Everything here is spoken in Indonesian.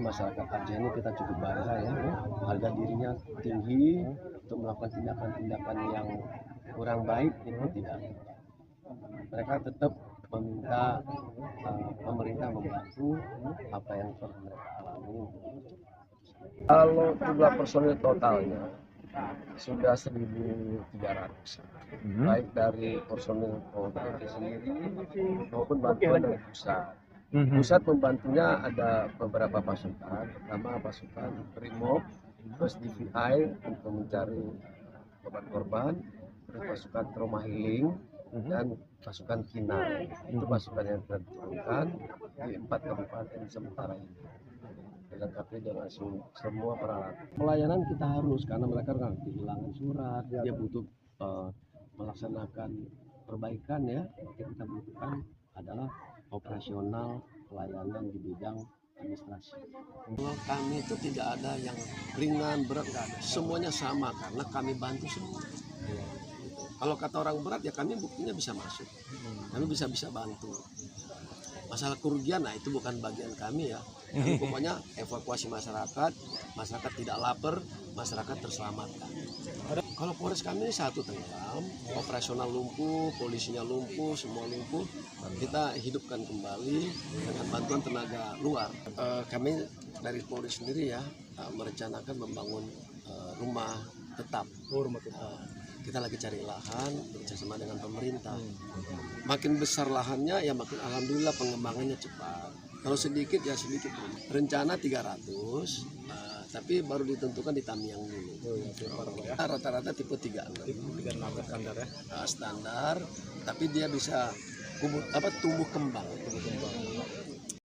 masyarakat Aceh ini kita cukup bangga ya, harga dirinya tinggi untuk melakukan tindakan-tindakan yang kurang baik itu tidak. Mereka tetap meminta pemerintah membantu apa yang telah mereka alami. Kalau jumlah personil totalnya sudah 1.300, baik dari personil Polda sendiri maupun bantuan dari pusat. Pusat membantunya ada beberapa pasukan, pertama pasukan Brimob, terus DVI untuk mencari korban-korban, terus pasukan trauma healing, dan pasukan Kinal. Itu pasukan yang terturunkan di 4 kabupaten sementara ini. Dilengkapi dengan semua peralatan. Pelayanan kita harus, karena mereka kan kehilangan surat, dia butuh melaksanakan perbaikan ya. Kita butuhkan adalah operasional pelayanan di bidang administrasi. Kalau kami itu tidak ada yang ringan, berat, nggak ada. Semuanya sama karena kami bantu semua. Kalau kata orang berat ya kami buktinya bisa masuk, kami bisa bantu. Masalah kerugian, nah itu bukan bagian kami ya. Kami pokoknya evakuasi masyarakat tidak lapar, masyarakat terselamatkan. Kalau Polres kami ini satu tenggelam, operasional lumpuh, polisinya lumpuh, semua lumpuh. Kita hidupkan kembali dengan bantuan tenaga luar. Kami dari Polres sendiri ya merencanakan membangun rumah tetap. Kita lagi cari lahan bekerjasama dengan pemerintah. Makin besar lahannya ya makin alhamdulillah pengembangannya cepat. Kalau sedikit ya sedikit. Rencana 300, tapi baru ditentukan di Tamiang dulu. Rata-rata tipe 36 standar ya. Standar, tapi dia bisa tumbuh kembang.